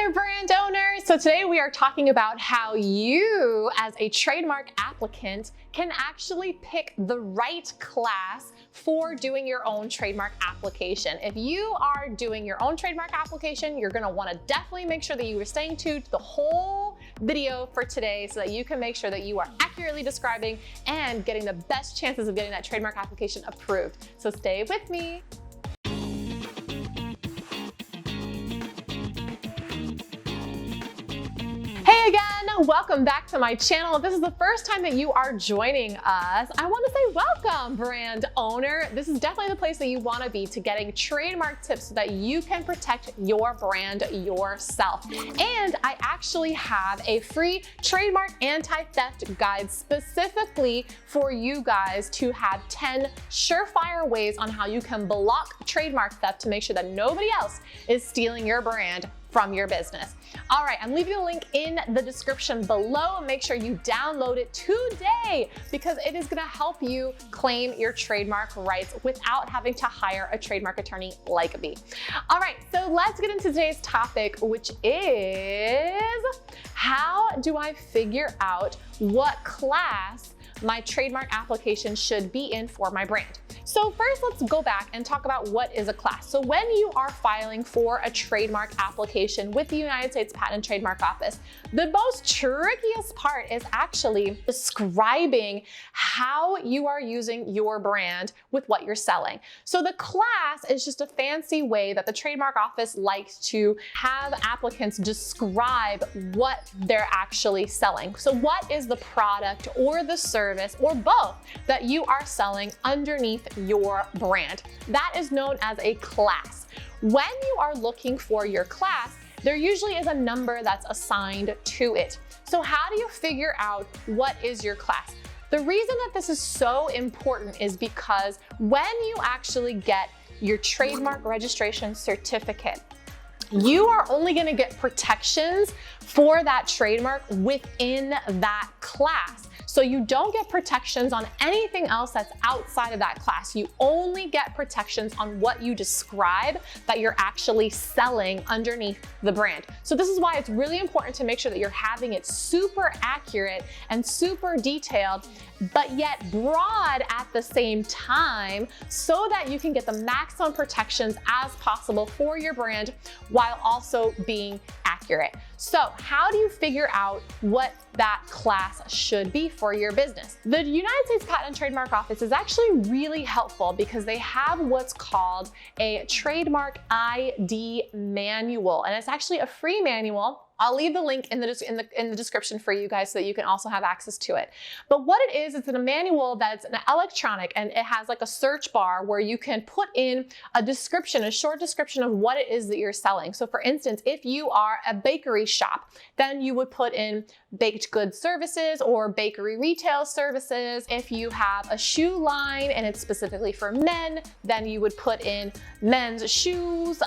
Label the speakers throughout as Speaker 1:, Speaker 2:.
Speaker 1: there, brand owners. So today we are talking about how you as a trademark applicant can actually pick the right class for doing your own trademark application. If you are doing your own trademark application, you're gonna wanna definitely make sure that you are staying tuned to the whole video for today so that you can make sure that you are accurately describing and getting the best chances of getting that trademark application approved. So stay with me. Hey again, welcome back to my channel. If this is the first time that you are joining us, I want to say welcome, brand owner. This is definitely the place that you want to be to getting trademark tips so that you can protect your brand yourself. And I actually have a free trademark anti-theft guide specifically for you guys to have 10 surefire ways on how you can block trademark theft to make sure that nobody else is stealing your brand from your business. All right, I'm leaving a link in the description below. Make sure you download it today because it is gonna help you claim your trademark rights without having to hire a trademark attorney like me. All right, so let's get into today's topic, which is how do I figure out what class my trademark application should be in for my brand? So first, let's go back and talk about what is a class. So when you are filing for a trademark application with the United States Patent and Trademark Office, the most trickiest part is actually describing how you are using your brand with what you're selling. So the class is just a fancy way that the Trademark Office likes to have applicants describe what they're actually selling. So what is the product or the service or both that you are selling underneath your brand? That is known as a class. When you are looking for your class, there usually is a number that's assigned to it. So how do you figure out what is your class? The reason that this is so important is because when you actually get your trademark registration certificate, you are only going to get protections for that trademark within that class. So you don't get protections on anything else that's outside of that class. You only get protections on what you describe that you're actually selling underneath the brand. So this is why it's really important to make sure that you're having it super accurate and super detailed, but yet broad at the same time so that you can get the maximum protections as possible for your brand while also being accurate. So how do you figure out what that class should be for your business? The United States Patent and Trademark Office is actually really helpful because they have what's called a Trademark ID manual, and it's actually a free manual. I'll leave the link in the description for you guys so that you can also have access to it. But what it is, it's a manual that's an electronic and it has like a search bar where you can put in a description, a short description of what it is that you're selling. So for instance, if you are a bakery shop, then you would put in baked goods services or bakery retail services. If you have a shoe line and it's specifically for men, then you would put in men's shoes.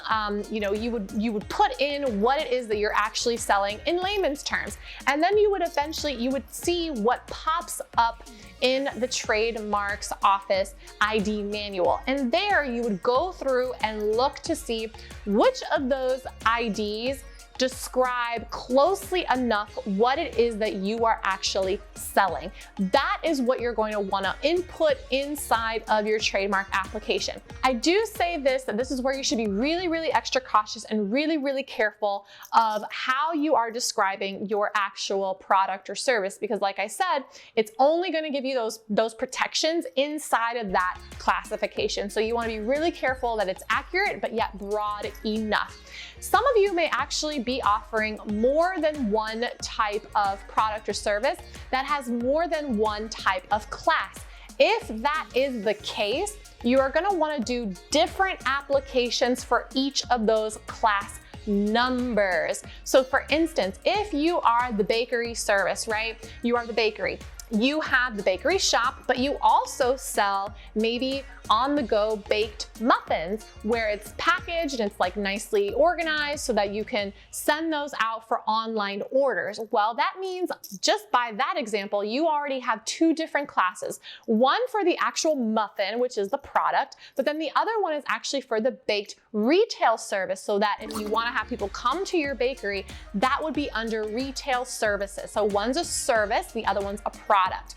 Speaker 1: You would put in what it is that you're actually selling in layman's terms. And then you would see what pops up in the Trademarks Office ID manual. And there you would go through and look to see which of those IDs describe closely enough what it is that you are actually selling. That is what you're going to want to input inside of your trademark application. I do say this, that this is where you should be really, really extra cautious and really, really careful of how you are describing your actual product or service, because like I said, it's only going to give you those protections inside of that classification. So you want to be really careful that it's accurate, but yet broad enough. Some of you may actually be offering more than one type of product or service that has more than one type of class. If that is the case, you are going to want to do different applications for each of those class numbers. So for instance, if you are the bakery service, right? You are the bakery. You have the bakery shop, but you also sell maybe on-the-go baked muffins where it's packaged and it's like nicely organized so that you can send those out for online orders. Well, that means just by that example, you already have two different classes. One for the actual muffin, which is the product, but then the other one is actually for the baked retail service, so that if you want to have people come to your bakery, that would be under retail services. So one's a service, the other one's a product.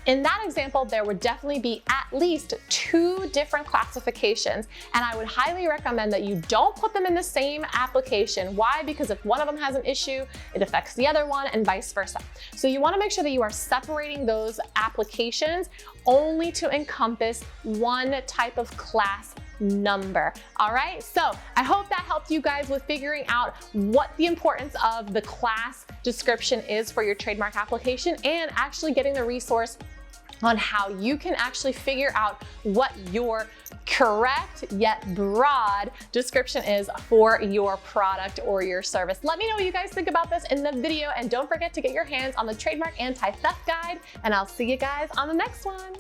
Speaker 1: In that example, there would definitely be at least two different classifications, and I would highly recommend that you don't put them in the same application. Why? Because if one of them has an issue, it affects the other one and vice versa. So you want to make sure that you are separating those applications only to encompass one type of class number. All right, so I hope that helped you guys with figuring out what the importance of the class description is for your trademark application and actually getting the resource on how you can actually figure out what your correct yet broad description is for your product or your service. Let me know what you guys think about this in the video, and don't forget to get your hands on the Trademark Anti-Theft Guide, and I'll see you guys on the next one.